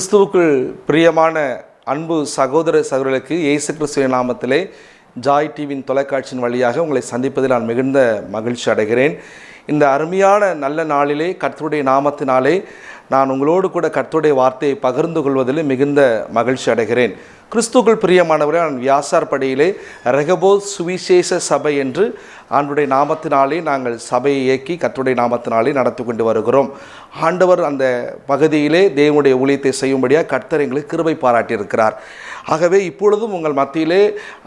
கிறிஸ்துவுக்குள் பிரியமான அன்பு சகோதர சகோதரர்களுக்கு இயேசு கிறிஸ்துவின் நாமத்திலே ஜாய் டிவியின் தொலைக்காட்சியின் வழியாக உங்களை சந்திப்பதில் நான் மிகுந்த மகிழ்ச்சி அடைகிறேன். இந்த அருமையான நல்ல நாளிலே கர்த்தருடைய நாமத்தினாலே நான் உங்களோடு கூட கர்த்தருடைய வார்த்தையை பகிர்ந்து கொள்வதில் மிகுந்த மகிழ்ச்சி அடைகிறேன். கிறிஸ்துவுக்குள் பிரியமானவரே, நான் வியாசார்படியிலே ரெகபோத் சுவிசேஷ சபை என்று ஆண்டுடைய நாமத்தினாலே நாங்கள் சபையை இயக்கி கர்த்தருடைய நாமத்தினாலே நடத்தி கொண்டு வருகிறோம். ஆண்டவர் அந்த பகுதியிலே தேவனுடைய ஊழியத்தை செய்யும்படியாக கர்த்தர் எங்களுக்கு கிருபை பாராட்டியிருக்கிறார். ஆகவே இப்பொழுதும் உங்கள் மத்தியிலே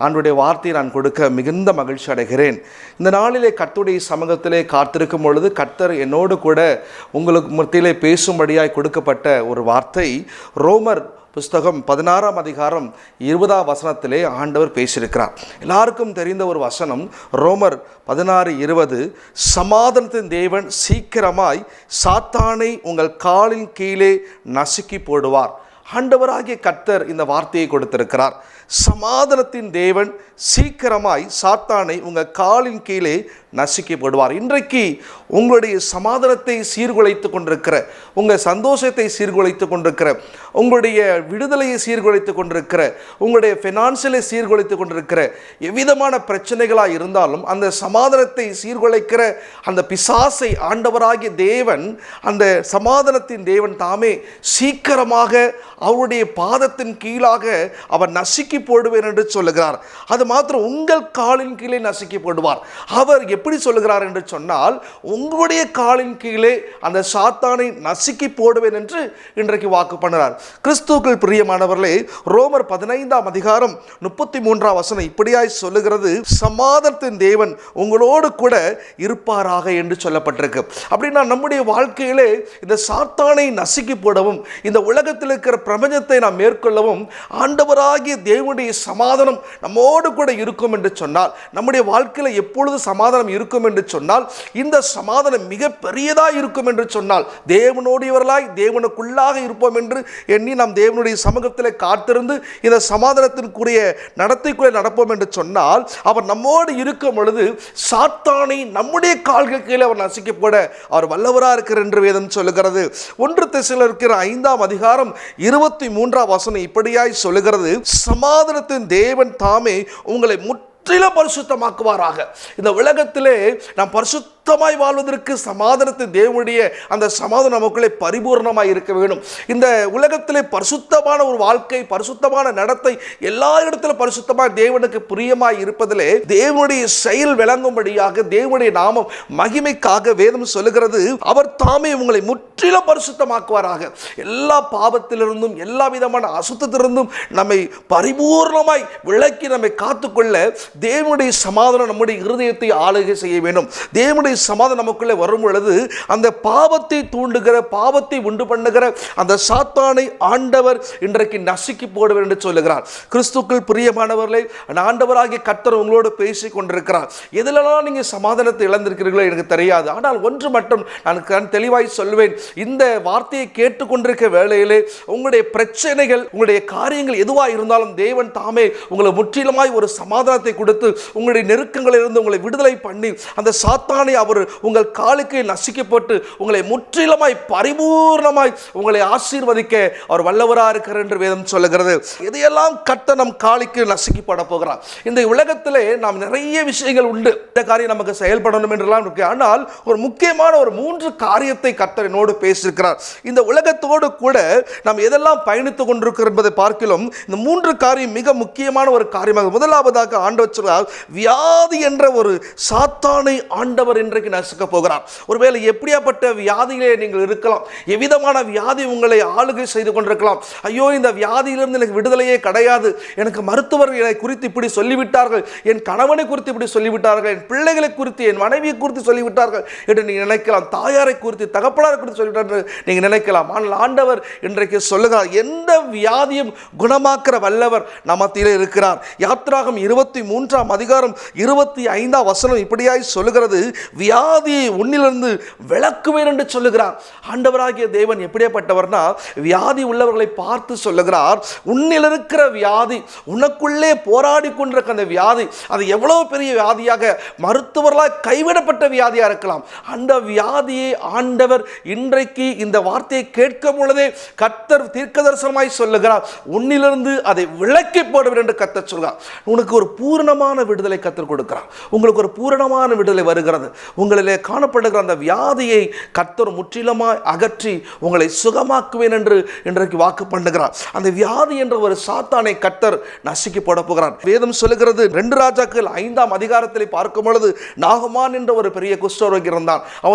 ஆண்டுடைய வார்த்தையை நான் கொடுக்க மிகுந்த மகிழ்ச்சி அடைகிறேன். இந்த நாளிலே கர்த்தருடைய சமூகத்திலே காத்திருக்கும் பொழுது கர்த்தர் என்னோடு கூட உங்களுக்கு மத்தியிலே பேசும்படியாய் கொடுக்கப்பட்ட ஒரு வார்த்தை ரோமர் புஸ்தகம் 16ஆம் அதிகாரம் 20ஆம் வசனத்திலே ஆண்டவர் பேசியிருக்கிறார். எல்லாருக்கும் தெரிந்த ஒரு வசனம் ரோமர் 16:20, சமாதானத்தின் தேவன் சீக்கிரமாய் சாத்தானை உங்கள் காலின் கீழே நசுக்கி போடுவார். ஆண்டவராகிய கர்த்தர் இந்த வார்த்தையை கொடுத்திருக்கிறார். சமாதானத்தின் தேவன் சீக்கிரமாய் சாத்தானை உங்கள் காலின் கீழே நசுக்கி போடுவார். இன்றைக்கு உங்களுடைய சமாதானத்தை சீர்குலைத்து கொண்டிருக்கிற, உங்கள் சந்தோஷத்தை சீர்குலைத்து கொண்டிருக்கிற, உங்களுடைய விடுதலையை சீர்குலைத்து கொண்டிருக்கிற, உங்களுடைய ஃபினான்சியலை சீர்குலைத்து கொண்டிருக்கிற எவ்விதமான பிரச்சனைகளாக இருந்தாலும் அந்த சமாதானத்தை சீர்குலைக்கிற அந்த பிசாசை ஆண்டவராகிய தேவன், அந்த சமாதானத்தின் தேவன் தாமே சீக்கிரமாக அவருடைய பாதத்தின் கீழாக அவர் நசுக்கி போடுவேன் என்று சொல்லுகிறார். அது மாத்திரம் உங்கள் காலின் கீழே நசுக்கி போடுவார். அவர் எப்படி சொல்லுகிறார் என்று சொன்னால், உங்களுடைய காலின் கீழே அந்த சாத்தானை நசுக்கி போடுவேன் என்று இன்றைக்கு வாக்கு பண்ணுகிறார். கிறிஸ்துவுக்குள் பிரியமானவர்களே, ரோமர் 15ஆம் அதிகாரம் 33ஆம் வசனம் இப்படியாய் சொல்லுகிறது, சமாதானத்தின் தேவன் உங்களோடு கூட இருப்பாராக என்று சொல்லப்பட்டிருக்கு. அப்படின்னா நம்முடைய வாழ்க்கையிலே இந்த சாத்தானை நசுக்கி போடவும், இந்த உலகத்தில் இருக்கிற பிரபஞ்சத்தை நாம் மேற்கொள்ளவும் ஆண்டவராகிய தேவனுடைய சமாதானம் நம்மோடு கூட இருக்கும் என்று சொன்னால், நம்முடைய வாழ்க்கையில் எப்பொழுது சமாதானம் இருக்கும் என்று சொன்னால், இந்த சமாதானம் மிக பெரியதாக இருக்கும் என்று சொன்னால், தேவனோடியவர்களாய் தேவனுக்குள்ளாக இருப்போம் என்று எண்ணி நாம் தேவனுடைய சமூகத்தில் காத்திருந்து இந்த சமாதானத்திற்குரிய நடத்தைக்குள்ளே நடப்போம் என்று சொன்னால், அவர் நம்மோடு இருக்கும் பொழுது சாத்தானை நம்முடைய கால்கள் கீழே அவர் நசுக்கி போட அவர் வல்லவராக இருக்கிறார் என்று வேதம் சொல்லுகிறது. 1 தெசலோனிக்கேயர் 5ஆம் அதிகாரம் 23ஆம் வசனம் இப்படியாய் சொல்லுகிறது, சமாதானத்தின் தேவன் தாமே உங்களை முற்றிலும் பரிசுத்தமாக்குவாராக. இந்த உலகத்திலே நாம் பரிசுத்தமாய் வாழ்வதற்கு சமாதானத்தின் தேவனுடைய அந்த சமாதானம் நமக்குள்ளே பரிபூர்ணமாய் இருக்க வேண்டும். இந்த உலகத்திலே பரிசுத்தமான ஒரு வாழ்க்கை, பரிசுத்தமான நடத்தை, எல்லா இடத்திலும் பரிசுத்தமாக தேவனுக்கு பிரியமாய் இருப்பதிலே தேவனுடைய செயல் விளங்கும்படியாக தேவனுடைய நாமம் மகிமைக்காக வேதம் சொல்லுகிறது, அவர் தாமே உங்களை முற்றிலும் பரிசுத்தமாக்குவாராக. எல்லா பாவத்திலிருந்தும் எல்லா விதமான அசுத்தத்திலிருந்தும் நம்மை பரிபூர்ணமாய் விலக்கி நம்மை காத்துக்கொள்ள தேவனுடைய சமாதானம் நம்முடைய இருதயத்தை ஆளுகை செய்ய வேண்டும். தேவனுடைய சமாதானம் நமக்குள்ளே வரும் பொழுது அந்த பாவத்தை தூண்டுகிற, பாவத்தை உண்டு பண்ணுகிற அந்த சாத்தானை ஆண்டவர் இன்றைக்கு நசுக்கி போடுவார் என்று சொல்லுகிறார். கிறிஸ்துவுக்குள் பிரியமானவர்களே, ஆண்டவராகிய கர்த்தர் உங்களோடு பேசிக் கொண்டிருக்கிறார். எதிலெல்லாம் நீங்கள் சமாதானத்தை இழந்திருக்கிறீர்களோ எனக்கு தெரியாது. ஆனால் ஒன்று மட்டும் நான் தெளிவாய் சொல்வேன், இந்த வார்த்தையை கேட்டுக்கொண்டிருக்க வேளையிலே உங்களுடைய பிரச்சனைகள், உங்களுடைய காரியங்கள் எதுவாக இருந்தாலும் தேவன் தாமே உங்களை முற்றிலுமாய் ஒரு சமாதானத்தை கொடுத்து உங்களுடைய நெருக்கங்களிலிருந்து உங்களை விடுதலை பண்ணி அந்த சாத்தானை அவர் உங்கள் காலுக்கு நசுக்கி போட்டு உங்களை முற்றிலுமாய் பரிபூர்ணமாய் உங்களை ஆசீர்வதிக்க அவர் வல்லவராக இருக்கிறார் என்று வேதம் சொல்லுகிறது. இதையெல்லாம் கர்த்தர் நம் காலுக்கு நசுக்கி போட போகிறார். இந்த உலகத்திலே நாம் நிறைய விஷயங்கள் உண்டு, இந்த காரியம் நமக்கு செயல்படணும் என்றெல்லாம் இருக்கு. ஆனால் ஒரு முக்கியமான ஒரு 3 காரியத்தை கர்த்தர் என்னோடு பேசியிருக்கிறார். இந்த உலகத்தோடு கூட நாம் எதெல்லாம் பயணித்துக் கொண்டிருக்கிறோம் என்பதை பார்க்கலாம். இந்த 3 காரியம் மிக முக்கியமான ஒரு காரியமாக. முதலாவதாக ஆண்டவர் வியாதி என்ற ஒரு சாத்தானை ஆண்டவர் இன்றைக்கு நசுக்க போகிறார். ஒருவேளை எப்படியாப்பட்ட வியாதியிலே நீங்கள் இருக்கலாம், எவ்விதமான வியாதி உங்களை ஆளுகை செய்து கொண்டிருக்கலாம். ஐயோ, இந்த வியாதியிலிருந்து எனக்கு விடுதலையே கிடையாது, எனக்கு மருத்துவர்கள் என்னை குறித்து இப்படி சொல்லிவிட்டார்கள், என் கணவனை குறித்து இப்படி சொல்லிவிட்டார்கள், என் பிள்ளைகளை குறித்து, என் மனைவியை குறித்து சொல்லிவிட்டார்கள் என்று நீங்கள் நினைக்கலாம். தாயாரை குறித்து, தகப்பனாரை குறித்து சொல்லிவிட்டார்கள் நீங்கள் நினைக்கலாம். ஆனால் ஆண்டவர் இன்றைக்கு சொல்லுகிறார், எந்த வியாதியும் குணமாக்குற வல்லவர் நம் மத்தியிலே இருக்கிறார். யாத்திராகம் 23ஆம் அதிகாரம் 25ஆம் வசனம் இப்படியாய் சொல்லுகிறது, வியாதியை உன்னிலிருந்து விலக்குவேன் என்று சொல்லுகிறார். ஆண்டவராகிய தேவன் எப்படிப்பட்டவர்னா, வியாதி உள்ளவர்களை பார்த்து சொல்லுகிறார், உன்னில் இருக்கிற வியாதி, உனக்குள்ளே போராடி கொண்டிருக்க அந்த வியாதி, அது எவ்வளவு பெரிய வியாதியாக, மருத்துவர்களால் கைவிடப்பட்ட வியாதியாக இருக்கலாம், அந்த வியாதியை ஆண்டவர் இன்றைக்கு இந்த வார்த்தையை கேட்கும் பொழுதே கர்த்தர் தீர்க்கதரிசனமாய் சொல்லுகிறார், உன்னிலிருந்து அதை விலக்கி போடுவேன் என்று கர்த்தர் சொல்கிறார். உனக்கு ஒரு பூரணமான விடுதலை கர்த்தர் கொடுக்கிறார். உங்களுக்கு ஒரு பூரணமான விடுதலை வருகிறது. உங்களிலே காணப்படுகிற அந்த வியாதியை கர்த்தர் முற்றிலுமாய் அகற்றி உங்களை சுகமாக்குவேன் என்று இன்றைக்கு வாக்கு பண்ணுகிறார். அந்த வியாதி என்ற ஒரு சாத்தானை கர்த்தர் நசுக்கி போட போகிறார். வேதம் சொல்லுகிறது, 2 ராஜாக்கள் 5ஆம் அதிகாரத்தில் பார்க்கும் பொழுது, நாகமான் என்ற ஒரு பெரிய குஷ்டரோகி இருந்தான். அவன்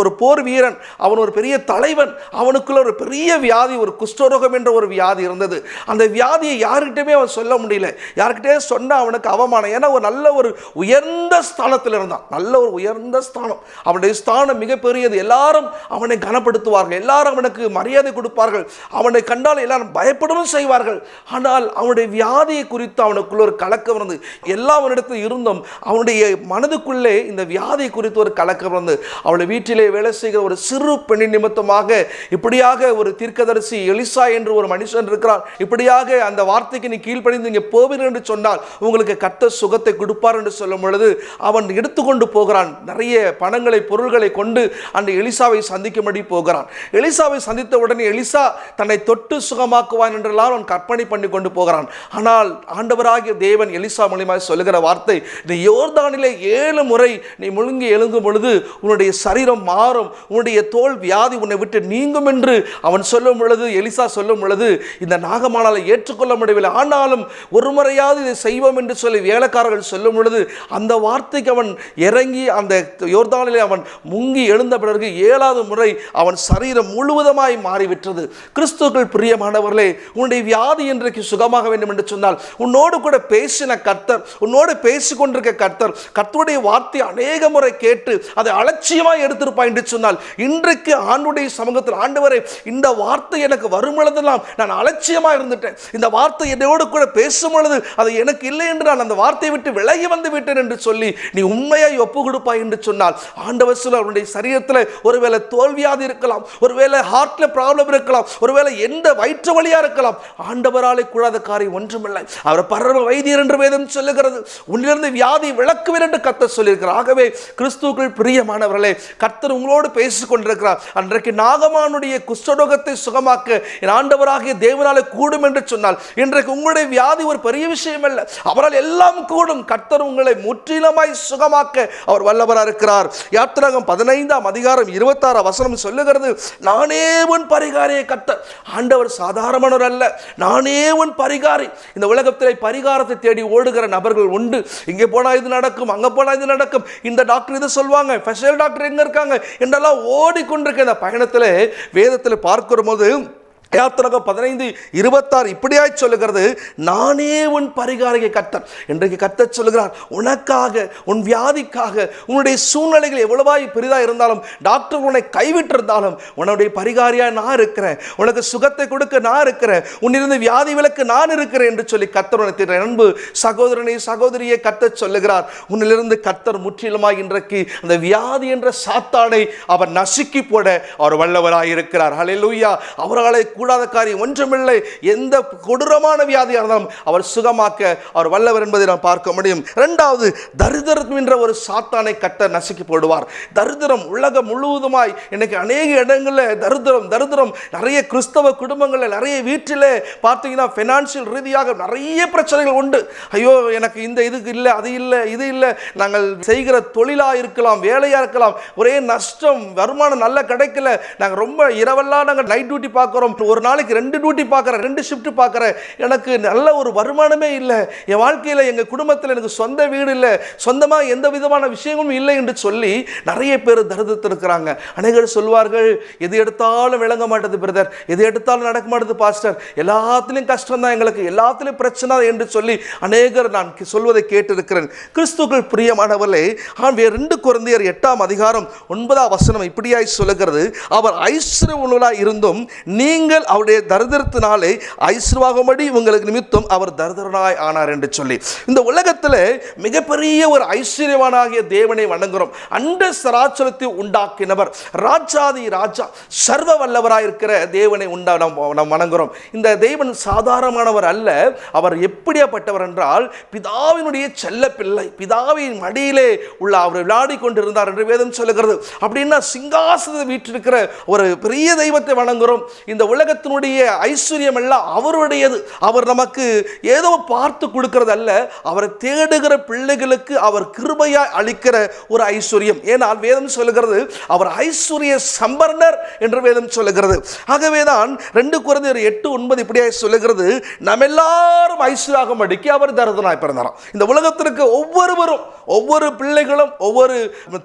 ஒரு போர் வீரன், அவன் ஒரு பெரிய தலைவன். அவனுக்குள்ள ஒரு பெரிய வியாதி, ஒரு குஷ்டரோகம் என்ற ஒரு வியாதி இருந்தது. அந்த வியாதியை யார்கிட்டயுமே அவன் சொல்ல முடியல. யார்கிட்டயே சொன்னா அவனுக்கு அவமானம். ஏன்னா ஒரு நல்ல ஒரு உயர்ந்த ஸ்தானத்தில் இருந்தான். நல்ல ஒரு உயர்ந்த ஸ்தானம். அவனுடைய ஸ்தானம் மிகப்பெரியது. எல்லாரும் அவனை கனப்படுத்துவார்கள், எல்லாரும் அவனுக்கு மரியாதை கொடுப்பார்கள், அவனை கண்டால் எல்லாரும் பயப்படவும் செய்வார்கள். ஆனால் அவனுடைய வியாதியை குறித்து அவனுக்குள்ள ஒரு கலக்கம் இருந்தது. எல்லா அவனிடத்தில் இருந்தும் அவனுடைய மனதுக்குள்ளே இந்த வியாதியை குறித்து ஒரு கலக்கம் இருந்தது. அவளுடைய வீட்டிலே வேலை செய்கிற ஒரு சிறு பெண்ணின் நிமித்தமாக இப்படியாக ஒரு தீர்க்கதரிசி எலிசா என்று ஒரு மனுஷன் இருக்கிறார், இப்படியாக அந்த வார்த்தைக்கு நீ கீழ்ப்படிந்து இங்கே போவீர்கள் என்று சொன்னால் உங்களுக்கு கர்த்தர் சுகத்தை கொடுப்பார் என்று சொல்லும் பொழுது அவன் எடுத்துக்கொண்டு போகிறான். நிறைய பணங்களை பொருள்களை கொண்டு அந்த எலிசாவை சந்திக்கும்படி போகிறான். எலிசாவை சந்தித்த உடனே எலிசா தன்னை தொட்டு சுகமாக்குவான் என்றெல்லாம் அவன் கற்பனை பண்ணி கொண்டு போகிறான். ஆனால் ஆண்டவராகிய தேவன் எலிசா மூலமாக சொல்லுகிற வார்த்தை, நீ யோர்தானிலே 7 முறை நீ முழுங்கி எழுங்கும் பொழுது உன்னுடைய சரீரம் மாறும், உன்னுடைய தோல் வியாதி உன்னை விட்டு நீங்கும் என்று அவன் சொல்லும் பொழுது, எலிசா சொல்லும் பொழுது இந்த நாகமானால் ஏற்றுக்கொள்ள முடியவில்லை. ஆனாலும் ஒரு முறையாவது இதை செய்வோம் என்று சொல்லி வேலைக்காரர்கள் சொல்லும் பொழுது அந்த வார்த்தைக்கு அவன் இறங்கி அந்த யோர்தானிலே அவன் முங்கி எழுந்த பிறகு 7வது முறை அவன் சரீரம் முழுவதுமாய் மாறிவிட்டது. கிறிஸ்துவுக்குள் பிரியமானவர்களே, உன்னுடைய வியாதி இன்றைக்கு சுகமாக வேண்டும் என்று சொன்னால் உன்னோடு கூட பேசின கர்த்தர், உன்னோடு பேசிக்கொண்டிருக்க கர்த்தர், கர்த்தருடைய வார்த்தை அநேக முறை கேட்டு அதை அலட்சியமாக எடுத்திருப்பாய் என்று சொன்னால் இன்றைக்கு ஆண்டுடைய சமூகத்தில், ஆண்டவரே இந்த வார்த்தை எனக்கு வரும் பொழுதெல்லாம் நான் அலட்சியமாக இருந்துட்டேன், இந்த வார்த்தை என்னோடு கூட பேசும் பொழுது அது எனக்கு இல்லை என்று நான் அந்த வார்த்தையை விட்டு விலகி வந்து விட்டேன் என்று சொல்லி நீ உண்மையாய் ஒப்பு கொடுப்பாய் என்று சொன்னால் ஆண்டவர் சொல்ல, அவருடைய சரீரத்தில் ஒருவேளை தோல்வியாதி இருக்கலாம், ஒருவேளை ஹார்ட்ல ப்ராப்ளம் இருக்கலாம், ஒருவேளை எந்த வயிற்று வலியா இருக்கலாம், ஆண்டவராலே கூடாத காரியம் ஒன்றுமில்லை. அவர் பரம வைத்தியர் என்று வேதம் சொல்லுகிறது. உன்னிலிருந்து வியாதி விலக்குவேன் என்று கர்த்தர் சொல்லியிருக்கிறார். ஆகவே கிறிஸ்துவுக்குள் பிரியமானவர்களே, கர்த்தர் உங்களோடு பேசிக் கொண்டிருக்கிறார். அன்றைக்கு நாகமானுடைய குஷ்டரோகத்தை சுகமாக்க என் ஆண்டவராகிய தேவனாலே கூடும் என்று சொன்னால் இன்றைக்கு உங்களுடைய வியாதி ஒரு பெரிய விஷயம் அல்ல, அவரால் எல்லாம் கூடும். கர்த்தர் உங்களை முற்றிலுமாய் சுகமாக்க அவர் வல்லவராக இருக்கிறார். யாத்திராகமம் 15ஆம் அதிகாரம் 26ஆம் வசனம் சொல்லுகிறது, நானே உன் பரிகாரியை. கர்த்தர் ஆண்டவர் சாதாரணவர் அல்ல, நானே உன் பரிகாரி. இந்த உலகத்தில் பரிகாரத்தை தேடி ஓடுகிற நபர்கள் உண்டு. இங்கே போனா இது நடக்கும், அங்க போனா இது நடக்கும், இந்த டாக்டர் இதை சொல்வாங்க, ஸ்பெஷல் டாக்டர் எங்க இருக்காங்க என்றெல்லாம் ஓடிக்கொண்டிருக்க இந்த பயணத்தில் வேதத்தில் பார்க்கிற போது யாத்திராகமம் 15:26 இப்படியாய் சொல்லுகிறது, நானே உன் பரிகாரியை. கர்த்தர் இன்றைக்கு கர்த்தர் சொல்லுகிறார், உனக்காக, உன் வியாதிக்காக, உன்னுடைய சூழ்நிலைகள் எவ்வளவாய் பெரிதாக இருந்தாலும், டாக்டர் உன்னை கைவிட்டிருந்தாலும் உன்னுடைய பரிகாரியா நான் இருக்கிறேன், உனக்கு சுகத்தை கொடுக்க நான் இருக்கிறேன், உன்னிருந்து வியாதி விலக்கு நான் இருக்கிறேன் என்று சொல்லி கர்த்தர் உனக்கு அன்பு சகோதரனை சகோதரியை கர்த்தர் சொல்லுகிறார். உன்னிலிருந்து கர்த்தர் முற்றிலுமாய் இன்றைக்கு அந்த வியாதி என்ற சாத்தானை அவர் நசுக்கி போட அவர் வல்லவராய் இருக்கிறார். ஹல்லேலூயா. அவராலே கூடாத காரியம் ஒன்றுமில்லை. எந்த கொடூரமான வியாதியாக இருந்தாலும் அவர் சுகமாக்க அவர் வல்லவர் என்பதை நாம் பார்க்க முடியும். இரண்டாவது, தரித்திரம் என்ற ஒரு சாத்தானை கர்த்தர் நசுக்கி போடுவார். தரித்திரம் உலகம் முழுவதுமாய் இன்னைக்கு அநேக இடங்களில் தரித்திரம் நிறைய கிறிஸ்தவ குடும்பங்களில், நிறைய வீட்டில் பார்த்தீங்கன்னா ஃபினான்ஷியல் ரீதியாக நிறைய பிரச்சனைகள் உண்டு. ஐயோ எனக்கு இந்த இதுக்கு இல்லை, அது இல்லை, இது இல்லை, நாங்கள் செய்கிற தொழிலாக இருக்கலாம், வேலையாக இருக்கலாம், ஒரே நஷ்டம், வருமானம் நல்ல கிடைக்கல, நாங்கள் ரொம்ப இரவெல்லாம் நாங்கள் நைட் டியூட்டி பார்க்குறோம், ஒரு நாளைக்கு 2 டியூட்டி பார்க்குறேன், 2 ஷிஃப்ட் பார்க்குறேன், எனக்கு நல்ல ஒரு வருமானமே இல்லை, என் வாழ்க்கையில் எங்கள் குடும்பத்தில் எனக்கு சொந்த வீடு இல்லை, சொந்தமாக எந்த விதமான விஷயமும் இல்லை என்று சொல்லி நிறைய பேர் தரித்திரத்தில் இருக்கிறாங்க. அநேகர் சொல்வார்கள், எது எடுத்தாலும் விளங்க மாட்டேது பிரதர், எது எடுத்தாலும் நடக்க மாட்டேது பாஸ்டர், எல்லாத்துலேயும் கஷ்டம் தான், எங்களுக்கு எல்லாத்துலேயும் பிரச்சனை என்று சொல்லி அநேகர் நான் சொல்வதை கேட்டிருக்கிறேன். கிறிஸ்துவுக்குள் பிரியமானவர்களே, 2 கொரிந்தியர் 8ஆம் அதிகாரம் 9ஆம் வசனம் இப்படியாய் சொல்லுகிறது, அவர் ஐஸ்வர்யமுள்ளவராய் இருந்தும் நீங்கள் நீங்கள் அவருடைய தரித்திரத்தினாலே ஐஸ்வர்யமாகும்படி உங்களுக்கு நிமித்தம் அவர் தரித்திரனாய் ஆனார் என்று சொல்லி, இந்த உலகத்தில் மிகப்பெரிய ஒரு ஐஸ்வர்யவானாகிய தேவனை வணங்குகிறோம். அண்ட சராச்சரத்தை உண்டாக்கினவர், ராஜாதி ராஜா, சர்வ வல்லவராய் இருக்கிற தேவனை நாம் வணங்குகிறோம். இந்த தேவன் சாதாரணமானவர் அல்ல. அவர் எப்படியாப்பட்டவர் என்றால், பிதாவினுடைய செல்ல பிள்ளை, பிதாவின் மடியிலே உள்ள அவர் விளையாடி கொண்டிருந்தார் என்று வேதம் சொல்லுகிறது. அப்படின்னா சிங்காசனத்தை வீற்றிருக்கிற ஒரு பெரிய தெய்வத்தை வணங்குகிறோம். இந்த உலகத்தினுடைய ஐஸ்வர்யம் எல்லாம் அவருடையது. அவர் நமக்கு ஏதோ பார்த்து கொடுக்கிறது அல்ல, அவரை தேடுகிற பிள்ளைகளுக்கு அவர் கிருபையாய் அளிக்கிற ஒரு ஐஸ்வர்யம். ஏனால் வேதம் சொல்லுகிறது அவர் ஐஸ்வர்ய சம்பர்ணர் என்று வேதம் சொல்லுகிறது. ஆகவேதான் 2 கொரிந்தியர் 8:9 இப்படியே சொல்லுகிறது, நம்ம எல்லாரும் ஐஸ்வர்யமாகும்படிக்கு அவர் தரித்திரனாய் பிறந்தாராம். இந்த உலகத்திற்கு ஒவ்வொருவரும், ஒவ்வொரு பிள்ளைகளும், ஒவ்வொரு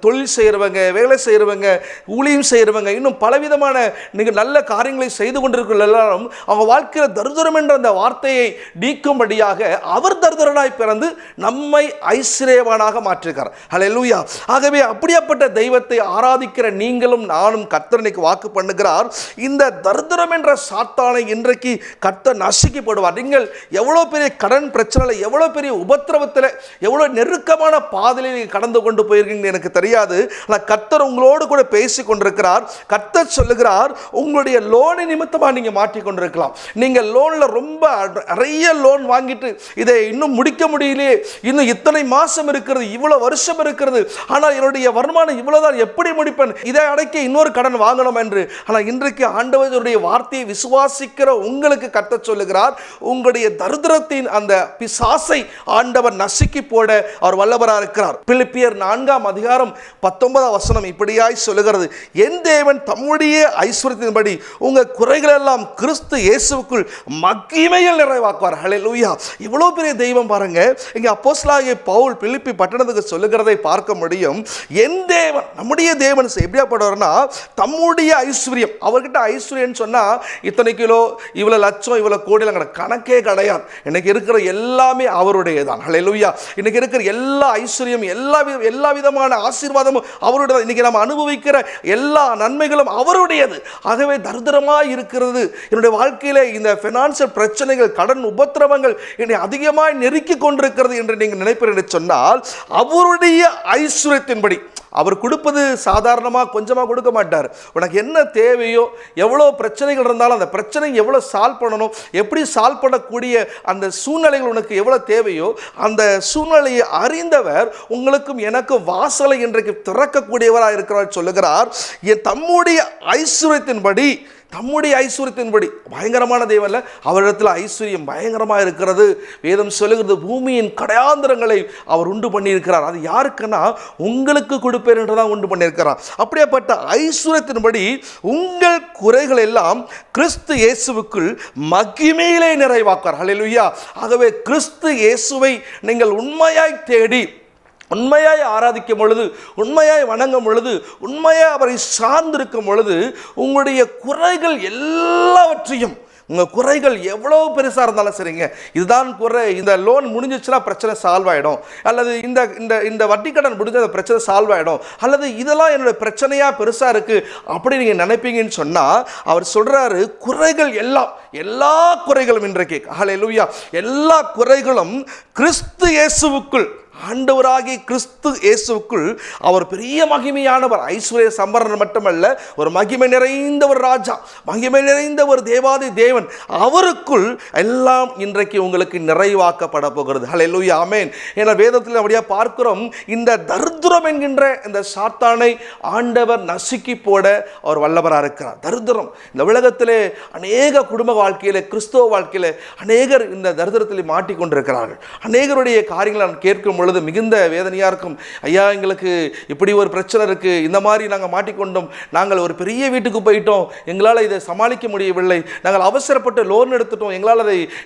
தொழில் செய்கிறவங்க, வேலை செய்கிறவங்க, ஊழியம் செய்கிறவங்க, இன்னும் பலவிதமான நீங்கள் நல்ல காரியங்களை செய்து கொண்டிருக்கிற எல்லாரும் அவங்க வாழ்க்கையில் தரித்திரம் என்ற அந்த வார்த்தையை நீக்கும்படியாக அவர் தரித்திரனாய் பிறந்து நம்மை ஐஸ்வர்யவானாக மாற்றுகிறார். ஹல்லேலூயா. ஆகவே அப்படியாப்பட்ட தெய்வத்தை ஆராதிக்கிற நீங்களும் நானும் கர்த்தர் இன்னைக்கு வாக்கு பண்ணுகிறார், இந்த தரித்திரம் என்ற சாத்தானை இன்றைக்கு கர்த்தர் நசுக்கப்படுவார். நீங்கள் எவ்வளோ பெரிய கடன் பிரச்சனை, எவ்வளோ பெரிய உபத்திரவத்தில், எவ்வளோ நெருக்கமான பாதையில் நீங்கள் கடந்து கொண்டு போயிருக்கீங்க எனக்கு தெரியாது. ஆனால் கர்த்தர் உங்களோடு கூட பேசி கொண்டிருக்கிறார். கர்த்தர் சொல்லுகிறார், உங்களுடைய லோனை நிமித்தமாக நீங்கள் மாற்றிக்கொண்டிருக்கலாம். நீங்கள் லோனில் ரொம்ப நிறைய லோன் வாங்கிட்டு இதை இன்னும் முடிக்க முடியலையே, இன்னும் இத்தனை மாதம் இருக்கிறது, இவ்வளோ வருஷம் இருக்கிறது, ஆனால் என்னுடைய வருமானம் இவ்வளோதான், எப்படி முடிப்பேன், இதை அடைக்க இன்னொரு கடன் வாங்கணும் என்று. ஆனால் இன்றைக்கு ஆண்டவருடைய வார்த்தையை விசுவாசிக்கிற உங்களுக்கு கர்த்தர் சொல்லுகிறார், உங்களுடைய தரித்திரத்தின் அந்த பிசாசை ஆண்டவர் நசுக்கி போட அவர் வல்லவராக இருக்கிறார். பிலிப்பியர் 4:19 இப்படியாய் சொல்லுகிறது, என் தேவன் தம்முடைய ஐஸ்வர்யத்தின்படி உங்கள் குறைகள் எல்லாம் கிறிஸ்து இயேசுவுக்குள் மகிமையில் நிறைவாக்குவார். ஹல்லேலூயா. இவ்வளவு பெரிய தெய்வம் பாருங்க. இங்க அப்போஸ்தலனாகிய பவுல் பிலிப்பி பட்டணத்துக்கு சொல்லுகிறதை பார்க்க முடியும். என் தேவன், நம்முடைய தேவன் எப்படியாப்பட்டவர்னா, தம்முடைய ஐஸ்வர்யம், அவர்கிட்ட ஐஸ்வர்யம் சொன்னா இத்தனை கிலோ, இவ்வளவு லட்சம், இவ்வளவு கோடி கணக்கே கிடையாது. இன்னைக்கு இருக்கிற எல்லாமே அவருடையதான். ஹல்லேலூயா. இன்னைக்கு இருக்கிற எல்லா ஐஸ்வர்யம், எல்லா விதமான ஆசீர்வாதமும் அவருடைய. இன்னைக்கு நம்ம அனுபவிக்கிற எல்லா நன்மைகளும் அவருடையது. ஆகவே தரித்திரமாய் இருக்கிறது என்னுடைய வாழ்க்கையில இந்த பைனான்சியல் பிரச்சனைகள், கடன் உபத்திரவங்கள் என்னை அதிகமாய் நெருக்கி கொண்டிருக்கிறது என்று நீங்கள் நினைப்பீர்கள் என்று சொன்னால், அவருடைய ஐஸ்வர்யத்தின்படி அவர் கொடுப்பது சாதாரணமாக கொஞ்சமாக கொடுக்க மாட்டார். உனக்கு என்ன தேவையோ, எவ்வளோ பிரச்சனைகள் இருந்தாலும் அந்த பிரச்சனை எவ்வளோ சால்வ் பண்ணணும், எப்படி சால்வ் பண்ணக்கூடிய அந்த சூழ்நிலைகள் உனக்கு எவ்வளோ தேவையோ அந்த சூழ்நிலையை அறிந்தவர் உங்களுக்கும் எனக்கும் வாசலை இன்றைக்கு திறக்கக்கூடியவராக இருக்கிறார். சொல்லுகிறார், என் தம்முடைய ஐஸ்வர்யத்தின்படி பயங்கரமான தெய்வம் இல்லை, அவரிடத்தில் ஐஸ்வர்யம் பயங்கரமாக இருக்கிறது. வேதம் சொல்லுகிறது, பூமியின் கடையாந்திரங்களை அவர் உண்டு பண்ணியிருக்கிறார். அது யாருக்குன்னா உங்களுக்கு கொடுப்பேன் என்றுதான் உண்டு பண்ணியிருக்கிறார். அப்படியேப்பட்ட ஐஸ்வர்யத்தின்படி உங்கள் குறைகள் எல்லாம் கிறிஸ்து இயேசுவுக்குள் மகிமையிலே நிறைவாக்கார். ஹல்லேலூயா. ஆகவே கிறிஸ்து இயேசுவை நீங்கள் உண்மையாய் தேடி, உண்மையாய் ஆராதிக்கும் பொழுது, உண்மையாய் வணங்கும் பொழுது, உண்மையாய் அவரை சார்ந்திருக்கும் பொழுது, உங்களுடைய குறைகள் எல்லாவற்றையும், உங்கள் குறைகள் எவ்வளோ பெருசாக இருந்தாலும் சரிங்க, இதுதான் குறை, இந்த லோன் முடிஞ்சிச்சுன்னா பிரச்சனை சால்வ் ஆகிடும், அல்லது இந்த வட்டி கடன் முடிஞ்ச அந்த பிரச்சனை சால்வ் ஆகிடும், அல்லது இதெல்லாம் என்னோட பிரச்சனையாக பெருசாக இருக்குது அப்படி நீங்கள் நினைப்பீங்கன்னு சொன்னால், அவர் சொல்கிறாரு, குறைகள் எல்லா குறைகளும் இன்றைக்கு ஹல்லேலூயா, எல்லா குறைகளும் கிறிஸ்து இயேசுவுக்குள், ஆண்டவராகிய கிறிஸ்து இயேசுவுக்குள் அவர் பெரிய மகிமையானவர், ஐஸ்வர்ய சம்பரன் மட்டுமல்ல, ஒரு மகிமை நிறைந்த ஒரு ராஜா, மகிமை நிறைந்த ஒரு தேவாதி தேவன், அவருக்குள் எல்லாம் இன்றைக்கு உங்களுக்கு நிறைவாக்கப்பட போகிறது. ஹல்லேலூயா, ஆமென். ஏன்னா வேதத்தில் அப்படியே பார்க்கிறோம், இந்த தரித்திரம் என்கின்ற இந்த சாத்தானை ஆண்டவர் நசுக்கி போட அவர் வல்லவராக இருக்கிறார். தரித்திரம் இந்த உலகத்திலே அநேக குடும்ப வாழ்க்கையிலே, கிறிஸ்தவ வாழ்க்கையிலே அநேகர் இந்த தரித்திரத்தில் மாட்டிக்கொண்டிருக்கிறார்கள். அநேகருடைய காரியங்களை நான் கேட்கும் பொழுது மிகுந்த வேதனையாக இருக்கும். ஐயா, எங்களுக்கு இப்படி ஒரு பிரச்சனை இருக்குது, இந்த மாதிரி நாங்கள் மாட்டிக்கொண்டோம், நாங்கள் ஒரு பெரிய வீட்டுக்கு போயிட்டோம், எங்களால் இதை சமாளிக்க முடியவில்லை, நாங்கள் அவசரப்பட்டு லோன் எடுத்துட்டோம்,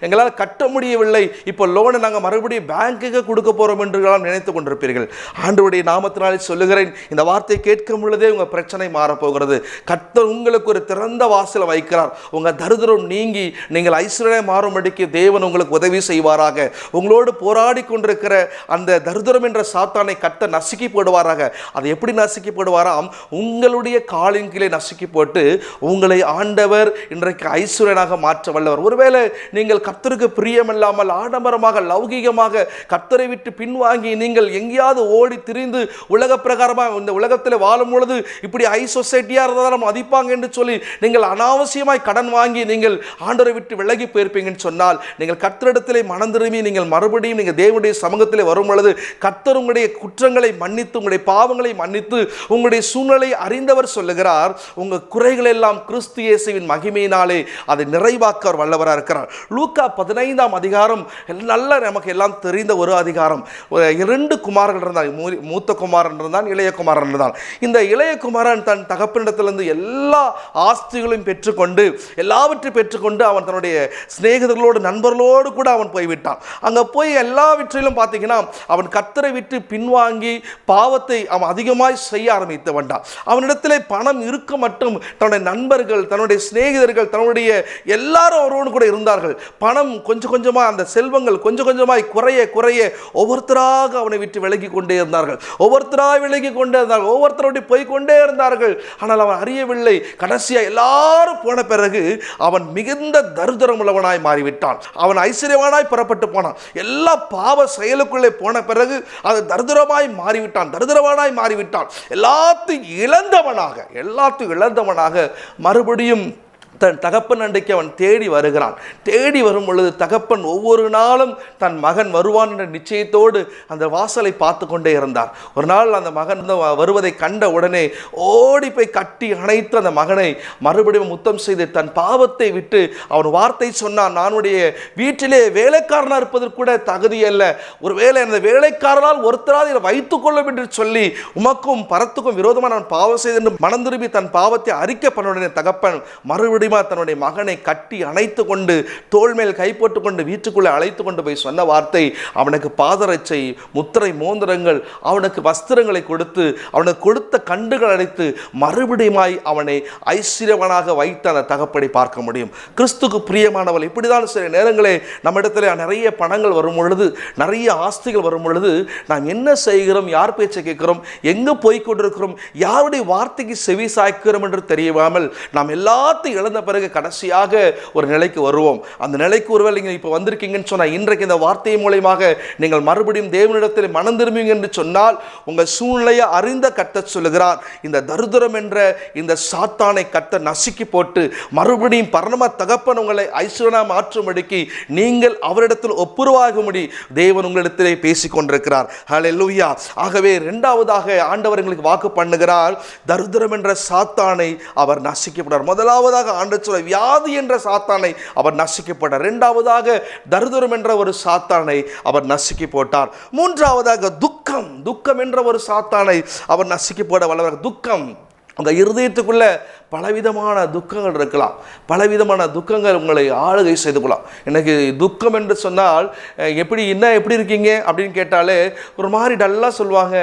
எங்களால் கட்ட முடியவில்லை, இப்போ லோனை நாங்கள் மறுபடியும் பேங்க்குக்கு கொடுக்க போகிறோம் என்று நினைத்து கொண்டிருப்பீர்கள். ஆண்டவருடைய நாமத்தினாலே சொல்லுகிறேன், இந்த வார்த்தை கேட்கும் பொழுதே உங்கள் பிரச்சனை மாறப்போகிறது. கர்த்தர் உங்களுக்கு ஒரு திறந்த வாசலை வைக்கிறார். உங்கள் தரித்திரம் நீங்கி நீங்கள் ஐஸ்வர்யம் மாறும்படிக்கு தேவன் உங்களுக்கு உதவி செய்வாராக. உங்களோடு போராடி கொண்டிருக்கிற அந்த இந்த தரித்திரம் என்ற சாத்தானை கர்த்தர் நசுக்கி போடுவாராக. அதை எப்படி நசுக்கி போடுவாராம்? உங்களுடைய காலின் கீழே நசுக்கி போட்டு உங்களை ஆண்டவர் இன்றைக்கு ஐஸ்வர்யனாக மாற்ற வல்லவர். ஒருவேளை நீங்கள் கர்த்தருக்கு பிரியமில்லாமல் ஆடம்பரமாக லௌகீகமாக கர்த்தரை விட்டு பின்வாங்கி நீங்கள் எங்கேயாவது ஓடி திரிந்து உலக பிரகாரமாக இந்த உலகத்தில் வாழும் பொழுது இப்படி ஹை சொசைட்டியாக இருந்தாலும் மதிப்பாங்க என்று சொல்லி நீங்கள் அனாவசியமாய் கடன் வாங்கி நீங்கள் ஆண்டவரை விட்டு விலகி போயிருப்பீங்கன்னு சொன்னால், நீங்கள் கர்த்தரிடத்திலே மனம் திரும்பி நீங்கள் மறுபடியும் நீங்கள் தேவனுடைய சமூகத்திலே வரும் பொழுது கர்த்தர் உங்களுடைய குற்றங்களை மன்னித்து உங்களுடைய பாவங்களை மன்னித்து உங்களுடைய சூழ்நிலை அறிந்தவர் சொல்லுகிறார், உங்கள் குறைகள் எல்லாம் கிறிஸ்து இயேசுவின் மகிமையினாலே அதை நிறைவாக்க அவர் வல்லவராக இருக்கிறார். லூக்கா 15ஆம் அதிகாரம் நல்ல நமக்கு எல்லாம் தெரிந்த ஒரு அதிகாரம். 2 குமாரர்கள் இருந்தார். மூத்த குமாரன் இருந்தான், இளைய குமாரன் இருந்தான். இந்த இளைய குமாரன் தன் தகப்பனிடத்திலிருந்து எல்லா ஆஸ்திகளையும் பெற்றுக்கொண்டு எல்லாவற்றையும் பெற்றுக்கொண்டு அவன் தன்னுடைய சிநேகிதர்களோடு நண்பர்களோடு கூட அவன் போய்விட்டான். அங்கே போய் எல்லாவற்றிலும் பார்த்தீங்கன்னா அவன் கர்த்தரை விட்டு பின்வாங்கி பாவத்தை அவன் அதிகமாய் செய்ய ஆரம்பித்து வந்தான். அவனிடத்திலே பணம் இருக்க மட்டும் தன்னுடைய நண்பர்கள் தன்னுடைய சிநேகிதர்கள் தன்னுடைய எல்லாரும் அவரோடு கூட இருந்தார்கள். பணம் கொஞ்சம் கொஞ்சமாக அந்த செல்வங்கள் கொஞ்சம் கொஞ்சமாய் குறைய குறைய ஒவ்வொருத்தராக அவனை விட்டு விலகி கொண்டே இருந்தார்கள். ஒவ்வொருத்தராக விலகி கொண்டே இருந்தார்கள். ஒவ்வொருத்தரோடு போய் கொண்டே இருந்தார்கள். ஆனால் அவன் அறியவில்லை. கடைசியாக எல்லாரும் போன பிறகு அவன் மிகுந்த தரித்திரம் உள்ளவனாய் மாறிவிட்டான். அவன் ஐஸ்வர்யவானாய் புறப்பட்டு போனான். எல்லா பாவ செயலுக்குள்ளே போன பிறகு அது தரித்திரமாய் மாறிவிட்டான். தரித்திரவானாய் மாறிவிட்டான். எல்லாத்தையும் இழந்தவனாக மறுபடியும் தன் தகப்பன் அண்டைக்கு அவன் தேடி வருகிறான். தேடி வரும் பொழுது தகப்பன் ஒவ்வொரு நாளும் தன் மகன் வருவான் என்ற நிச்சயத்தோடு அந்த வாசலை பார்த்து கொண்டே இருந்தார். ஒரு நாள் அந்த மகன் வருவதை கண்ட உடனே ஓடி போய் கட்டி அணைத்து அந்த மகனை மறுபடியும் முத்தம் செய்து தன் பாவத்தை விட்டு அவன் வார்த்தை சொன்னான், நானுடைய வீட்டிலே வேலைக்காரனாக இருப்பதற்கு கூட தகுதி அல்ல, ஒருவேளை அந்த வேலைக்காரனால் ஒருத்தரால் இதை வைத்துக் கொள்ளும் என்று சொல்லி உமக்கும் பரத்துக்கும் விரோதமாக நான் பாவம் செய்து மனம் திரும்பி தன் பாவத்தை அறிக்கை பண்ணுடைய தகப்பன் மறுபடியும் தன்னுடைய மகனை கட்டி அணைத்து கொண்டு தோள் மேல் கை போட்டு கொண்டு வீட்டுக்குள்ளே அழைத்து கொண்டு போய் சொன்ன வார்த்தை, அவனுக்கு பாதரட்சை முத்திரை மோந்திரங்கள் அவனுக்கு வஸ்திரங்களை கொடுத்து அவனுக்கு கொடுத்த கண்டுகள் அடைத்து மறுபடியுமாய் அவனை ஐஸ்வர்யவனாக வைத்து அந்த தகப்பனை பார்க்க முடியும். கிறிஸ்துக்கு பிரியமானவள் இப்படிதான் சில நேரங்களே நம்ம இடத்துல நிறைய பணங்கள் வரும் பொழுது நிறைய ஆஸ்திகள் வரும் பொழுது நாம் என்ன செய்கிறோம், யார் பேச்சை கேட்கிறோம், எங்கு போய் கொண்டிருக்கிறோம், யாருடைய வார்த்தைக்கு செவி சாய்க்கிறோம் என்று தெரியாமல் நாம் எல்லாத்தையும் இழந்த பிறகு கடைசியாக ஒரு நிலைக்கு வருவோம். அந்த நிலைக்கு ஒருவேளை நீங்கள் இப்போ வந்திருக்கீங்கன்னு சொன்னால் இன்றைக்கு இந்த வார்த்தை மூலமாக நீங்கள் மறுபடியும் தேவனிடத்தில் மனம் திரும்புவீங்க என்று சொன்னால் உங்கள் சூழ்நிலையை அறிந்த கர்த்தர் சொல்லுகிறார், இந்த தரித்திரம் என்ற இந்த சாத்தானை கர்த்தர் நசுக்கி போட்டு மறுபடியும் பரம தகப்பன் உங்களை ஐஸ்வர்யனாக மாற்றும்படிக்கு நீங்கள் அவரிடத்தில் ஒப்புரவாகும்படி தேவன் உங்களிடத்திலே பேசிக் கொண்டிருக்கிறார். ஹல்லேலூயா. ஆகவே இரண்டாவதாக ஆண்டவர் எங்களுக்கு வாக்கு பண்ணுகிறார், தரித்திரம் என்ற சாத்தானை அவர் நசுக்கப்படுவார். முதலாவதாக ஆண்டவர் சொல்ல வியாதி என்ற சாத்தானை அவர் நசுக்கி போட்டார். இரண்டாவதாக தரித்திரம் என்ற ஒரு சாத்தானை அவர் நசுக்கி போட்டார். மூன்றாவதாக துக்கம் என்ற ஒரு சாத்தானை அவர் நசுக்கி போட வல்லவர். துக்கம் உங்க இருதயத்துக்குள்ள பலவிதமான துக்கங்கள் இருக்கலாம். பலவிதமான துக்கங்கள் உங்களை ஆளுகை செய்து கொள்ளலாம். எனக்கு துக்கம் என்று சொன்னால் எப்படி இருக்கீங்க அப்படின்னு கேட்டாலே ஒரு மாதிரி டல்லாக சொல்லுவாங்க,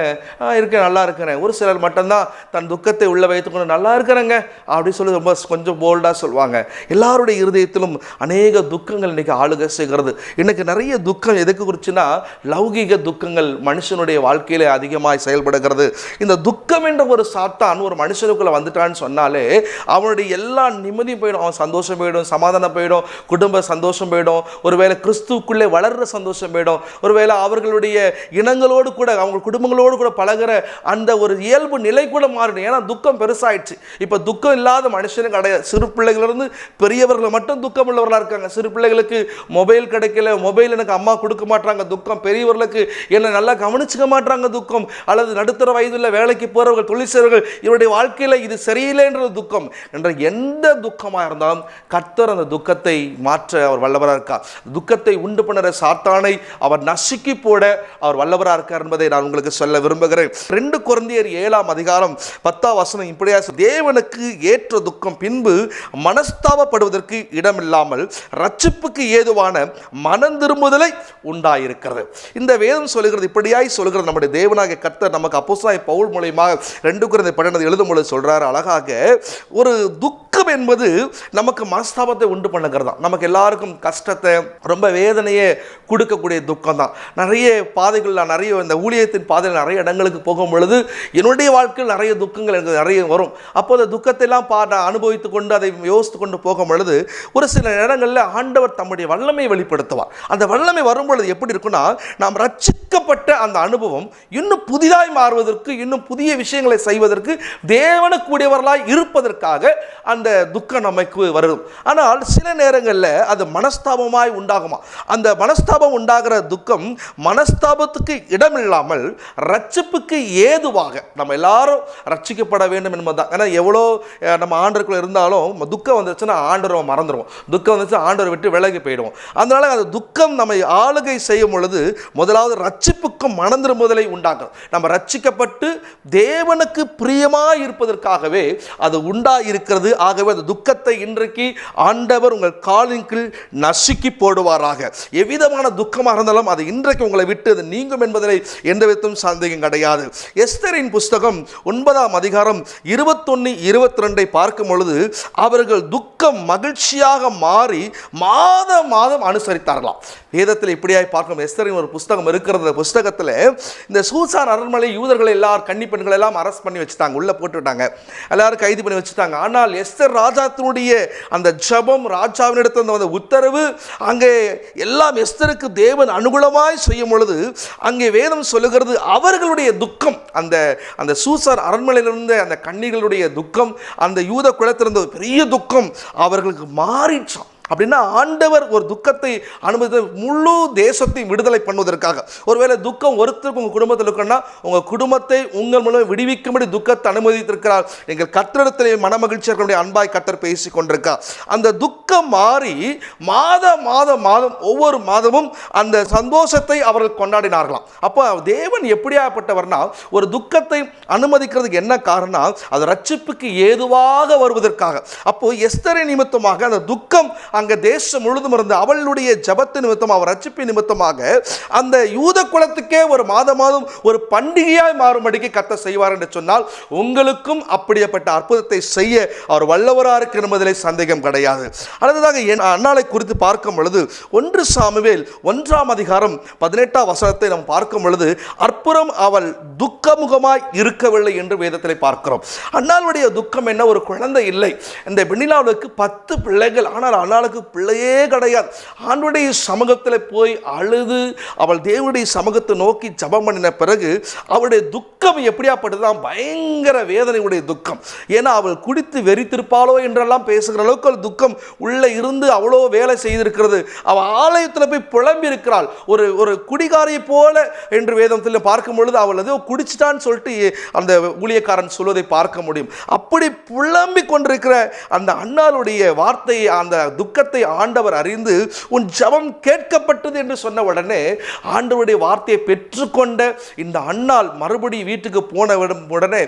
இருக்கேன் நல்லா இருக்கிறேன். ஒரு சிலர் மட்டும்தான் தன் துக்கத்தை உள்ள வைத்துக்கொண்டு நல்லா இருக்கிறேங்க அப்படி சொல்லி ரொம்ப கொஞ்சம் போல்டாக சொல்லுவாங்க. எல்லாருடைய இருதயத்திலும் அநேக துக்கங்கள் இன்றைக்கி ஆளுகை செய்கிறது. இன்றைக்கி நிறைய துக்கம் எதுக்கு குறிச்சுன்னா லௌகீக துக்கங்கள் மனுஷனுடைய வாழ்க்கையில் அதிகமாக செயல்படுகிறது. இந்த துக்கம் என்ற ஒரு சாத்தான் ஒரு மனுஷனுக்குள்ளே வந்துட்டான்னு சொன்னாலே அவனுடைய எல்லா நிம்மதியும் போயிடும். அவன் சந்தோஷம் போயிடும், சமாதானம் போயிடும், குடும்ப சந்தோஷம் போயிடும், ஒருவேளை கிறிஸ்துவுக்குள்ளே வளர்கிற சந்தோஷம் போயிடும், ஒருவேளை அவர்களுடைய இனங்களோடு கூட அவங்க குடும்பங்களோடு கூட பழகிற அந்த ஒரு இயல்பு நிலை கூட மாறிடும். ஏன்னா துக்கம் பெருசாயிடுச்சு. இப்போ துக்கம் இல்லாத மனுஷனுக்கு கிடையாது. சிறு பிள்ளைகளிலிருந்து பெரியவர்கள் மட்டும் துக்கம் உள்ளவர்களாக இருக்காங்க. சிறு பிள்ளைகளுக்கு மொபைல் கிடைக்கல, மொபைல் எனக்கு அம்மா கொடுக்க மாட்டாங்க துக்கம். பெரியவர்களுக்கு என்னை நல்லா கவனிச்சுக்க மாட்டாங்க துக்கம். அல்லது நடுத்தர வயதுள்ள வேலைக்கு போகிறவர்கள், தொழில் செய்வர்கள், இவருடைய வாழ்க்கையில் இது சரியில்லைன்ற துக்கம் என்ற எந்த துக்கமாக இருந்தாலும் கர்த்தர் அந்த துக்கத்தை மாற்ற அவர் வல்லவராக இருக்கார். துக்கத்தை உண்டு பண்ணுற சாத்தானை அவர் நசுக்கி போட அவர் வல்லவராக இருக்கார் என்பதை நான் உங்களுக்கு சொல்ல விரும்புகிறேன். 2 கொரிந்தியர் 7ஆம் அதிகாரம் 10ஆம் வசனம் இப்படியா, தேவனுக்கு ஏற்ற துக்கம் பின்பு மனஸ்தாபப்படுவதற்கு இடமில்லாமல் ரட்சிப்புக்கு ஏதுவான மனம் திரும்புதலை உண்டாயிருக்கிறது. இந்த வேதம் சொல்லுகிறது, இப்படியாய் சொல்லுகிறது நம்முடைய தேவனாகிய கர்த்தர் நமக்கு அப்போஸ்தலனாகிய பவுல் மூலமாக 2 கொரிந்தியர் 12 எழுதும் பொழுது சொல்றார் அழகாக, ஒரு துக்கம் என்பது நமக்கு மனஸ்தாபத்தை உண்டு பண்ணுகிறது தான். நமக்கு எல்லாருக்கும் கஷ்டத்தை, ரொம்ப வேதனையை கொடுக்கக்கூடிய துக்கம் தான். நிறைய பாதைகளில், நிறைய இந்த ஊழியத்தின் பாதையில் நிறைய இடங்களுக்கு போகும் பொழுது என்னுடைய வாழ்க்கையில் நிறைய துக்கங்கள் எனக்கு நிறைய வரும். அப்போ அந்த துக்கத்தை எல்லாம் அனுபவித்து கொண்டு அதை யோசித்து கொண்டு போகும் பொழுது ஒரு சில இடங்களில் ஆண்டவர் தம்முடைய வல்லமை வெளிப்படுத்துவார். அந்த வல்லமை வரும்பொழுது எப்படி இருக்குன்னா, நாம் ரட்சிக்கப்பட்ட அந்த அனுபவம் இன்னும் புதிதாய் மாறுவதற்கு, இன்னும் புதிய விஷயங்களை செய்வதற்கு, தேவனுக்குரியவர்களாய் இருப்பதற்காக அந்த துக்கம் நமக்கு வரும். ஆனால் சில நேரங்களில் அது மனஸ்தாபமாய் உண்டாகுமா. அந்த மனஸ்தாபம் உண்டாகிற துக்கம் மனஸ்தாபத்துக்கு இடமில்லாமல் ரட்சிப்புக்கு ஏதுவாக, நம்ம எல்லாரும் ரட்சிக்கப்பட வேண்டும் என்பதுதான். ஏன்னா எவ்வளோ நம்ம ஆண்டருக்குள்ள இருந்தாலும் துக்கம் வந்துச்சுன்னா ஆண்டவரை மறந்துடுவோம், துக்கம் வந்துச்சுன்னா ஆண்டவரை விட்டு விலகி போயிடுவோம். அதனால அந்த துக்கம் நம்மை ஆளுகை செய்யும் பொழுது முதலாவது ரட்சிப்புக்கும் மனம் திரும்புதலை உண்டாக்கும். நம்ம ரட்சிக்கப்பட்டு தேவனுக்கு பிரியமாக இருப்பதற்காகவே அது உண்டாயிருக்கிறது. ஆகவே அந்த துக்கத்தை இன்றைக்கு ஆண்டவர் உங்கள் காலின் கீழ் நசுக்கி போடுவாராக. எவ்விதமான துக்கமாக இருந்தாலும் அது இன்றைக்கு உங்களை விட்டு அது நீங்கும் என்பதில் எந்த விதத்தும் சந்தேகம் கிடையாது. எஸ்தரின் புஸ்தகம் 9ஆம் அதிகாரம் 21-22 பார்க்கும் பொழுது அவர்கள் துக்கம் மகிழ்ச்சியாக மாறி மாதம் மாதம் அனுசரித்தார்களாம். வேதத்தில் இப்படியாய் பார்க்கும் எஸ்தரின் ஒரு புஸ்தகம் இருக்கிறது. புஸ்தகத்தில் இந்த சூசான் அரண்மனை யூதர்களை எல்லாரும், கன்னி பெண்கள் எல்லாம் அரெஸ்ட் பண்ணி வச்சுட்டாங்க, உள்ள போட்டுவிட்டாங்க, எல்லாரும் கைது பண்ணி வச்சுட்டாங்க. ஆனால் எஸ்தர் ராஜாத்தினுடைய அந்த ஜபம், ராஜாவினிடத்தில் அந்த உத்தரவு, அங்கே எல்லாம் எஸ்தருக்கு தேவன் அனுகூலமாய் செய்யும் பொழுது அங்கே வேதம் சொல்லுகிறது அவர்களுடைய துக்கம், அந்த சூசான் அரண்மனையிலிருந்த அந்த கன்னிகளுடைய துக்கம், அந்த யூத குலத்திலிருந்த பெரிய துக்கம் அவர்களுக்கு மாறிச்சாம். அப்படின்னா ஆண்டவர் ஒரு துக்கத்தை அனுமதி முழு தேசத்தை விடுதலை பண்ணுவதற்காக. ஒருவேளை துக்கம் ஒருத்தருக்கு உங்கள் குடும்பத்தில் இருக்குன்னா உங்கள் குடும்பத்தை உங்கள் மூலம் விடுவிக்கும்படி துக்கத்தை அனுமதித்திருக்கிறார். எங்கள் கர்த்தரிடத்திலே மனமகிழ்ச்சியர்களுடைய அன்பாய் கர்த்தர் பேசி கொண்டிருக்கார். அந்த துக்கம் மாறி மாதம் மாதம் மாதம் ஒவ்வொரு மாதமும் அந்த சந்தோஷத்தை அவர்கள் கொண்டாடினார்களாம். அப்போ தேவன் எப்படியாப்பட்டவர்னா, ஒரு துக்கத்தை அனுமதிக்கிறதுக்கு என்ன காரணம், அது ரட்சிப்புக்கு ஏதுவாக வருவதற்காக. அப்போ எஸ்தரை நிமித்தமாக அந்த துக்கம் அங்கே தேசம் முழுதும் இருந்து அவளுடைய ஜபத்து நிமித்தம், அவர் ரட்சிப்பு நிமித்தமாக அந்த யூத குலத்துக்கே ஒரு மாதம் மாதம் ஒரு பண்டிகையாய் மாறும்படிக்கு கர்த்தர் செய்வார் என்று சொன்னால் உங்களுக்கும் அப்படிப்பட்ட அற்புதத்தை செய்ய அவர் வல்லவராக இருக்கிற என்பதிலே சந்தேகம் கிடையாது. அடுத்ததாக அன்னாளை குறித்து பார்க்கும் பொழுது 1 சாமுவேல் 1ஆம் அதிகாரம் 18ஆம் வசனத்தை நாம் பார்க்கும் பொழுது அற்புதம் அவள் துக்கமுகமாய் இருக்கவில்லை என்று வேதத்திலே பார்க்கிறோம். அன்னாளுடைய துக்கம் என்ன, ஒரு குழந்தை இல்லை. இந்த பெண்ணிலாவுக்கு 10 பிள்ளைகள், ஆனால் அன்னாளுக்கு பிள்ளையே கிடையாது. ஆண்டவருடைய சமூகத்தில் போய் அழுது அவள் தேவனுடைய சமூகத்தை நோக்கி ஜெபம் பண்ணின பிறகு அவளுடைய துக்கம் எப்படியாப்பட்டதுதான், பயங்கர வேதனையுடைய துக்கம். ஏன்னா அவள் குடித்து வெறித்திருப்பாளோ என்றெல்லாம் பேசுகிற அளவுக்கு அவள் துக்கம் உள்ளே இருந்து அவ்வளோ வேலை செய்திருக்கிறது. அவள் ஆலயத்தில் போய் புலம்பி இருக்கிறாள், ஒரு குடிகாரியை போல என்று வேதத்தில் பார்க்கும் பொழுது அவள் ஏதோ குடிச்சிட்டான்னு சொல்லிட்டு அந்த ஊழியக்காரன் சொல்வதை பார்க்க முடியும். அப்படி புலம்பி கொண்டிருக்கிற அந்த அன்னாளுடைய வார்த்தையை, அந்த துக்கத்தை ஆண்டவர் அறிந்து உன் ஜெபம் கேட்கப்பட்டது என்று சொன்ன உடனே ஆண்டவருடைய வார்த்தையை பெற்றுக்கொண்ட இந்த அன்னாள் மறுபடியும் வீட்டுக்கு போன உடனே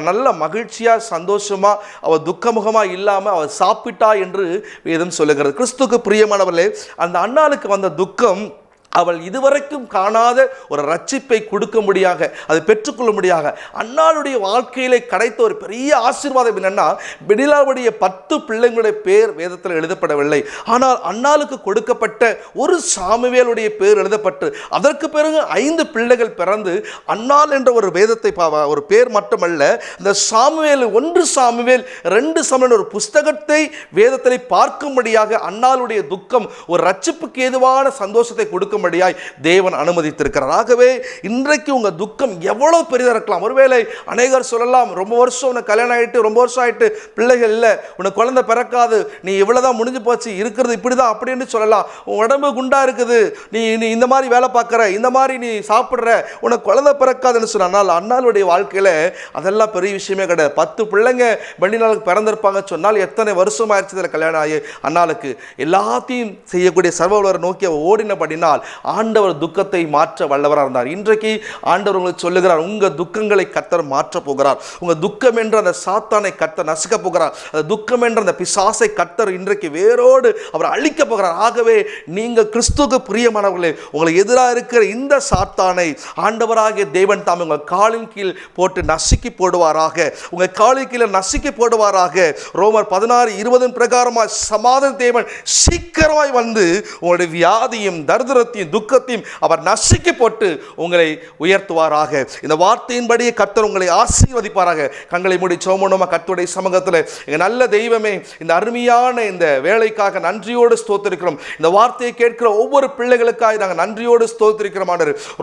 நல்ல மகிழ்ச்சியா சந்தோஷமா அவ துக்கமுகமா இல்லாம அவ சாப்பிட்டா என்று வேதம் சொல்லுகிறது. கிறிஸ்துவுக்கு பிரியமானவர்களே, அந்த அன்னாளுக்கு வந்த துக்கம் அவள் இதுவரைக்கும் காணாத ஒரு ரட்சிப்பை கொடுக்க முடியாக, அதை பெற்றுக்கொள்ள முடியாக அன்னாளுடைய வாழ்க்கையிலே கிடைத்த ஒரு பெரிய ஆசீர்வாதம் என்னன்னா, பெனிலாவுடைய 10 பிள்ளைங்களுடைய பேர் வேதத்தில் எழுதப்படவில்லை. ஆனால் அன்னாளுக்கு கொடுக்கப்பட்ட ஒரு சாமுவேலுடைய பேர் எழுதப்பட்டு அதற்கு பிறகு 5 பிள்ளைகள் பிறந்து அன்னாள் என்ற ஒரு வேதத்தை, ஒரு பேர் மட்டுமல்ல, இந்த சாமுவேல் 1 சாமுவேல் 2 சாமுவேல் ஒரு புஸ்தகத்தை வேதத்தில் பார்க்கும்படியாக அன்னாளுடைய துக்கம் ஒரு ரட்சிப்புக்கு ஏதுவான சந்தோஷத்தை கொடுக்க தேவன் அனுமதித்திருக்கிறார். ஆகவே இன்றைக்கு உங்க துக்கம் எவ்வளவு பெரிதாக இருக்கலாம். ஒருவேளை அநேகர் சொல்லலாம், ரொம்ப வருஷம் உனக்கு கல்யாணம் ஆயிட்டு, ரொம்ப வருஷம் ஆயிட்டு பிள்ளைகள் இல்லை, உனக்கு குழந்தை பிறக்காது, நீ இவ்வளவுதான் முடிஞ்சு போச்சு, இருக்கிறது இப்படிதான் அப்படின்னு சொல்லலாம். உன் உடம்பு குண்டா இருக்குது, நீ இந்த மாதிரி வேலை பார்க்குற, இந்த மாதிரி நீ சாப்பிட்ற, உனக்கு குழந்தை பிறக்காதுன்னு சொன்னால் அன்னாளுடைய வாழ்க்கையில அதெல்லாம் பெரிய விஷயமே கிடையாது. 10 பிள்ளைங்க பெண்ணினாளுக்கு பிறந்திருப்பாங்க சொன்னால் எத்தனை வருஷம் ஆயிடுச்சு கல்யாணம் ஆகி அன்னாளுக்கு. எல்லாத்தையும் செய்யக்கூடிய சர்வவல்லவரை நோக்கி ஓடினபடினால் ஆண்டவர் துக்கத்தை மாற்ற வல்லவராக இருந்தார். இன்றைக்கு ஆண்டவர் உங்களுக்கு சொல்லுகிறார், உங்க துக்கங்களை கர்த்தர் மாற்ற போகிறார். உங்க துக்கம் என்ற அந்த சாத்தானை கர்த்தர் நசுக்க போகிறார். அந்த துக்கம் என்ற அந்த பிசாசை கர்த்தர் இன்றைக்கு வேரோடு அவர் அழிக்க போகிறார். ஆகவே நீங்கள் கிறிஸ்துவுக்கு பிரியமானவர்களே, உங்களுக்கு எதிராக இருக்கிற இந்த சாத்தானை ஆண்டவராகிய தேவன் தாம் உங்கள் காலின் கீழ் போட்டு நசுக்கி போடுவாராக. உங்கள் காலின் கீழே நசுக்கி போடுவாராக. ரோமர் 16:20 பிரகாரமாய் சமாதான தேவன் சீக்கிரமாய் வந்து உங்களுடைய வியாதியும் தரித்திரத்தையும் துக்கத்தையும் அவர் நசுக்கி போட்டு உங்களை உயர்த்துவாராக. இந்த வார்த்தையின்படியே கர்த்தர் உங்களை ஆசீர்வதிப்பாராக. கண்களை மூடி சோமனோமா கர்த்தருடைய சமூகத்தில், எங்கள் நல்ல தெய்வமே, இந்த அருமையான இந்த வேலைக்காக நன்றியோடு ஸ்தோத்திரிக்கிறோம். இந்த வார்த்தையை கேட்கிற ஒவ்வொரு பிள்ளைகளுக்காக நாங்கள் நன்றியோடு ஸ்தோத்திரிக்கிறோம்.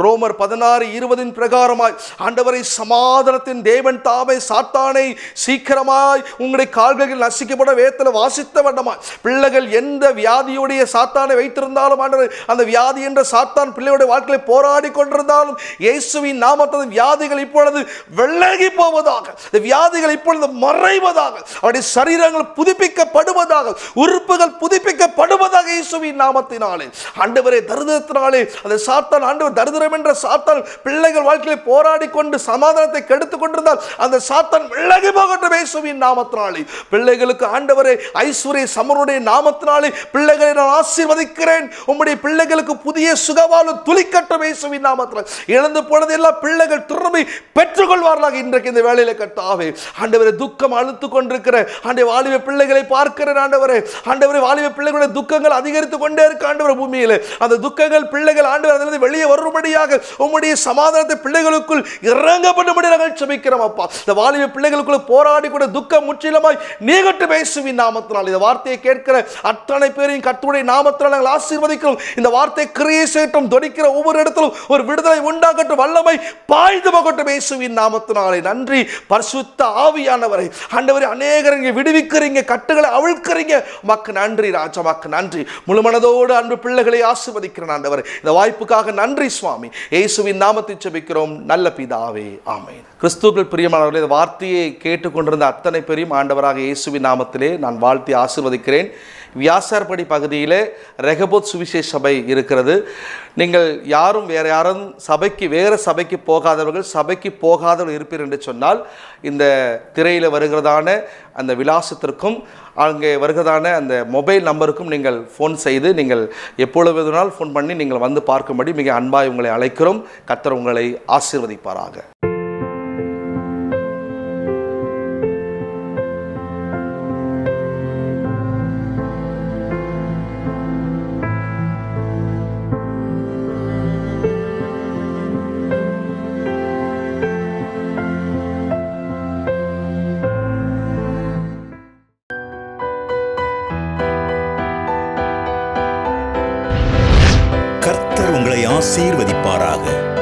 ரோமர் 16:20 பிரகாரமாய் ஆண்டவரை சமாதானத்தின் தேவன் தாமே சாத்தானை சீக்கிரமாய் உங்களுடைய கால்களில் நசுக்கப்பட வேதத்தில் வாசித்த வண்ணமாய் பிள்ளைகள் எந்த வியாதியுடைய சாத்தானை வைத்திருந்தாலும் அந்த வியாதி என்ற சாத்தான் பிள்ளையுடைய வாழ்க்கையை போராடி கொண்டிருந்தாலும் இயேசுவின் நாமத்தில் வியாதிகள் இப்பொழுது விலகி போவதாக, இந்த வியாதிகள் இப்பொழுது மறைவதாக, அவருடைய சரீரங்கள் புதுப்பிக்கப்படுவதாக, உறுப்புகள் புதுப்பிக்கப்படுவதாக இயேசுவின் நாமத்தினாலே. ஆண்டவரே, தரித்திரத்தினாலே அந்த சாத்தான், ஆண்டவர் தரித்திரம் என்ற சாத்தான் பிள்ளைகள் வாழ்க்கையை போராடி கொண்டு சமாதானத்தை கெடுத்துக் கொண்டிருந்தால் அந்த சாத்தான் விலகி போகட்டும் இயேசுவின் நாமத்தினாலே. பிள்ளைகளுக்கு ஆண்டவரே ஐஸ்வர்ய சமருடைய நாமத்தினாலே பிள்ளைகளை நான் ஆசீர்வதிக்கிறேன். உம்முடைய பிள்ளைகளுக்கு புதிய சுகவாழ்வு துளிக்கட்டும் இயேசுவின் நாமத்தினாலே. இழந்து போனது எல்லாம் பிள்ளைகள் திரும்பி பெற்றுக்கொள்வார்களாக. இன்றைக்கு இந்த வேளையில கர்த்தாவே ஆண்டவரே, துக்கம் அழுத்து கொண்டிருக்கிற ஆண்டவரே வாலிப பிள்ளைகளை பார்க்கிறேன். ஆண்டவரே வாலிப பிள்ளைகளுடைய துக்கங்கள் அதிகரித்துக் கொண்டே இருக்கு. ஆண்டவரே, பூமியிலே அந்த துக்கங்கள் பிள்ளைகள் ஆண்டவரே அதிலிருந்து வெளியே வரும்படியாக உம்முடைய சமாதானத்தை பிள்ளைகளுக்குள் இறங்கப்படும்படி நாங்கள் ஜெபிக்கிறோம் அப்பா. இந்த வாலிப பிள்ளைகளுக்குள்ள போராடி கூட துக்கம் முற்றிலுமாய் நீங்கட்டும் இயேசுவின் நாமத்தினால். இந்த வார்த்தையை கேட்கிற அத்தனை பேரையும் கர்த்தருடைய நாமத்தினால் நாங்கள் ஆசீர்வதிக்கிறோம். இந்த வார்த்தை கிரியை செய்யட்டும், தொனிக்கிற ஒவ்வொரு இடத்திலும் ஒரு விடுதலை உண்டாகட்டும், வல்லமை பாய்ந்து போகட்டும் இயேசுவின் நாமத்தினாலே. நன்றி பரிசுத்த ஆவியானவரை. ஆண்டவரே, அநேகரை விடுவிக்கிறீங்க, கட்டுகளை அவிழ்க்கிறீங்க. மக்கு நன்றி ராஜா, மக்கு நன்றி. முழு மனதோடு அன்பு பிள்ளைகளை ஆசீர்வதிக்கிறேன் ஆண்டவரே. இந்த வாய்ப்புக்காக நன்றி சுவாமி. இயேசுவின் நாமத்தை ஜெபிக்கிறோம் நல்ல பிதாவே, ஆமென். கிறிஸ்துவுக்குள் பிரியமானவர்களே, இந்த வார்த்தையை கேட்டுக்கொண்டிருந்த அத்தனை பேரையும் ஆண்டவராக இயேசுவின் நாமத்திலே நான் வாழ்த்தி ஆசீர்வதிக்கிறேன். வியாசார்படி பகுதியிலே ரெகபோத் சுவிசேஷ சபை இருக்கிறது. நீங்கள் யாரும் வேறு சபைக்கு போகாதவர்கள் இருப்பீர்கள் என்று சொன்னால் இந்த திரையில் வருகிறதான அந்த விலாசத்திற்கும் அங்கே வருகிறதான அந்த மொபைல் நம்பருக்கும் நீங்கள் ஃபோன் செய்து நீங்கள் எப்பொழுது வேணுமானாலும் ஃபோன் பண்ணி நீங்கள் வந்து பார்க்கும்படி மிக அன்பாய் உங்களை அழைக்கிறோம். கர்த்தர் உங்களை ஆசீர்வதிப்பாராக. ஆசீர்வதிப்பாராக.